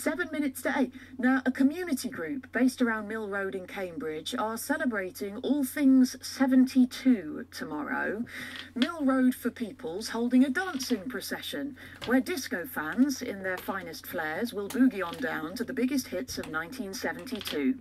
7 minutes to 8. Now, a community group based around Mill Road in Cambridge are celebrating All Things 72 tomorrow. Mill Road for People's holding a dancing procession where disco fans, in their finest flares, will boogie on down to the biggest hits of 1972.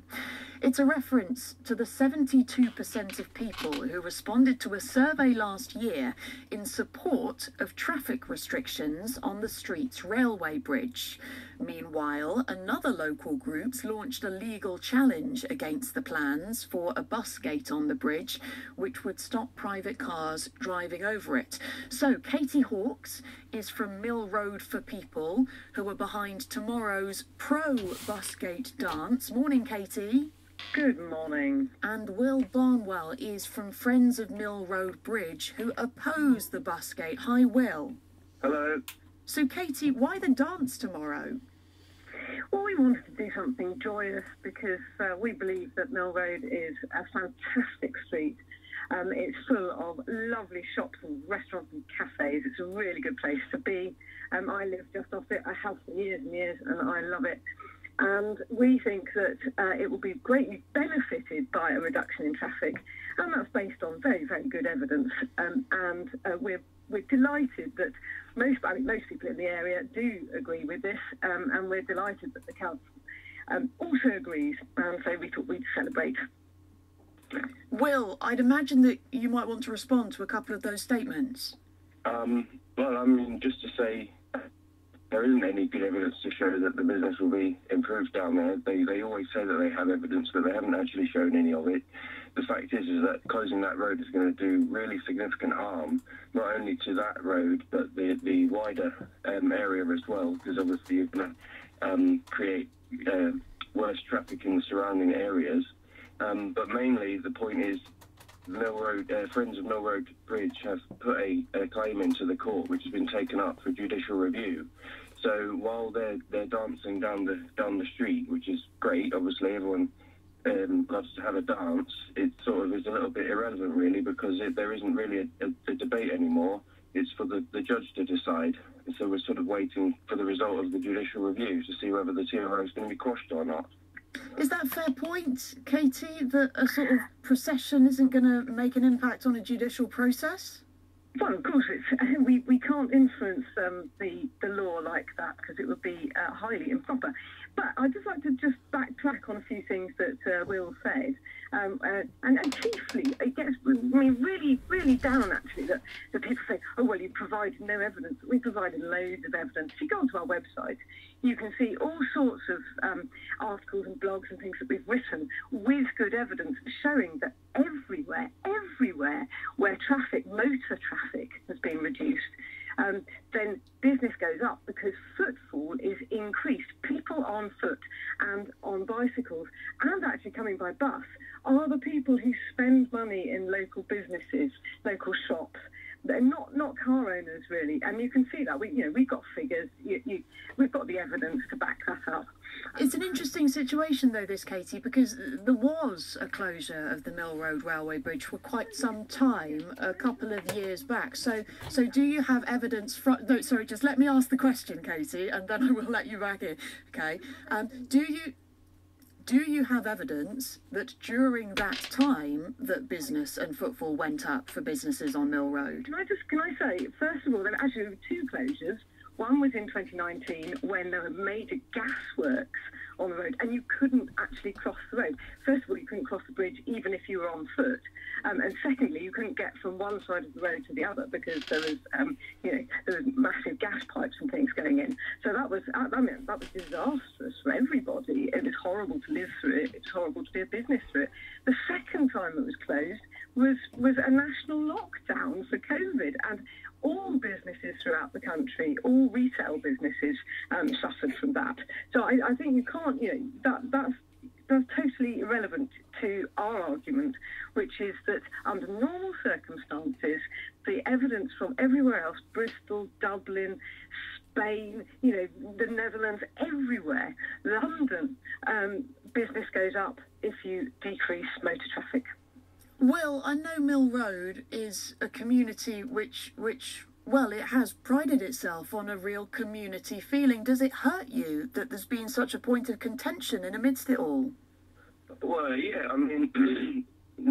It's a reference to the 72% of people who responded to a survey last year in support of traffic restrictions on the Streets Railway Bridge. Meanwhile, another local group's launched a legal challenge against the plans for a bus gate on the bridge, which would stop private cars driving over it. So Katie Hawkes is from Mill Road for People, who are behind tomorrow's pro-bus gate dance. Morning, Katie. Good morning. And Will Barnwell is from Friends of Mill Road Bridge, who oppose the bus gate. Hi, Will. Hello. So, Katie, why the dance tomorrow? Well, we wanted to do something joyous because we believe that Mill Road is a fantastic street. It's full of lovely shops and restaurants and cafes. It's a really good place to be. I live just off it. I have for years and years, and I love it. And we think that it will be greatly benefited by a reduction in traffic, and that's based on very, very good evidence. We're delighted that most people in the area do agree with this, and we're delighted that the council also agrees, and so we thought we'd celebrate. Will, I'd imagine that you might want to respond to a couple of those statements. Well, I mean, just to say, there isn't any good evidence to show that the business will be improved down there. They always say that they have evidence, but they haven't actually shown any of it. The fact is that closing that road is going to do really significant harm, not only to that road, but the wider area as well, because obviously you're going to create worse traffic in the surrounding areas. But mainly the point is, Mill Road, Friends of Mill Road Bridge have put a claim into the court, which has been taken up for judicial review. So while they're dancing down the street, which is great, obviously everyone loves to have a dance, it sort of is a little bit irrelevant really, because there isn't really a debate anymore. It's for the judge to decide. And so we're sort of waiting for the result of the judicial review to see whether the TRO is going to be quashed or not. Is that a fair point, Katie, that a sort of procession isn't going to make an impact on a judicial process? Well, of course, we can't influence the law like that because it would be highly improper. But I'd just like to just backtrack on a few things that Will said. And chiefly, it gets me really, really down, actually, that people say, oh, well, you provided no evidence. We provided loads of evidence. If you go onto our website, you can see all sorts of articles and blogs and things that we've written with good evidence showing that everywhere where motor traffic has been reduced, then business goes up because footfall is increased. People on foot and on bicycles and actually coming by bus are the people who spend money in local businesses, local shops. They're not car owners, really. And you can see that. We've got figures. We've got the evidence to back that up. It's an interesting situation, though, this, Katie, because there was a closure of the Mill Road Railway Bridge for quite some time, a couple of years back. So do you have evidence from... No, sorry, just let me ask the question, Katie, and then I will let you back in. Okay. Do you have evidence that during that time that business and footfall went up for businesses on Mill Road? Can I say, first of all, there actually were two closures. One was in 2019 when there were major gasworks on the road and you couldn't actually cross the road. First of all, you couldn't cross the bridge even if you were on foot. And secondly, you couldn't get from one side of the road to the other because there was massive gas pipes and things going in. So that was disastrous for everybody. It was horrible to live through it. It was horrible to be a business through it. The second time it was closed was a national lockdown for COVID, and all businesses throughout the country, all retail businesses suffered from that. So I think you can't, that's totally irrelevant to our argument, which is that under normal circumstances, the evidence from everywhere else, Bristol, Dublin, Spain, the Netherlands, everywhere, London, business goes up if you decrease motor traffic. Will, I know Mill Road is a community which well, it has prided itself on a real community feeling. Does it hurt you that there's been such a point of contention in amidst it all? Well, yeah, I mean,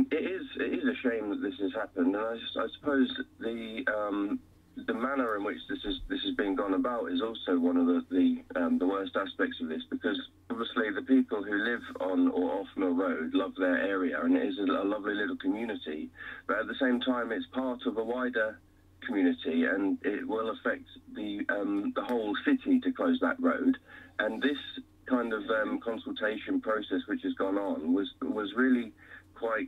it is a shame that this has happened, and I suppose the manner in which this has been gone about is also one of the worst aspects of this, because obviously the people who live on or off Mill Road love their area, and it is a lovely little community, but at the same time it's part of a wider community, and it will affect the whole city to close that road. And this kind of consultation process which has gone on was really quite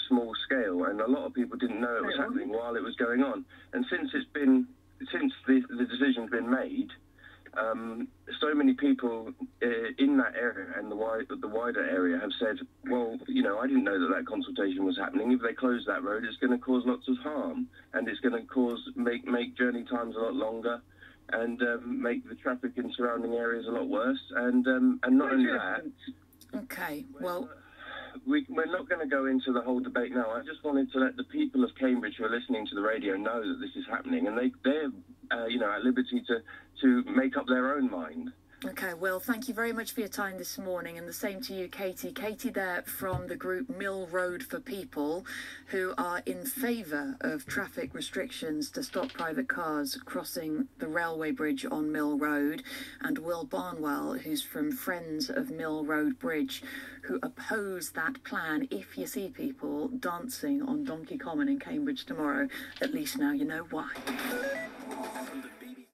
small scale, and a lot of people didn't know it was happening while it was going on. And since the decision's been made, so many people in that area and the wider area have said, well, you know, I didn't know that consultation was happening. If they close that road, it's going to cause lots of harm, and it's going to make journey times a lot longer, and make the traffic in surrounding areas a lot worse. And not only that. Okay, well, we're not going to go into the whole debate now. I just wanted to let the people of Cambridge who are listening to the radio know that this is happening, and they're at liberty to make up their own mind. Okay, well, thank you very much for your time this morning, and the same to you, Katie. Katie there from the group Mill Road for People, who are in favour of traffic restrictions to stop private cars crossing the railway bridge on Mill Road, and Will Barnwell, who's from Friends of Mill Road Bridge, who oppose that plan. If you see people dancing on Donkey Common in Cambridge tomorrow, at least now you know why.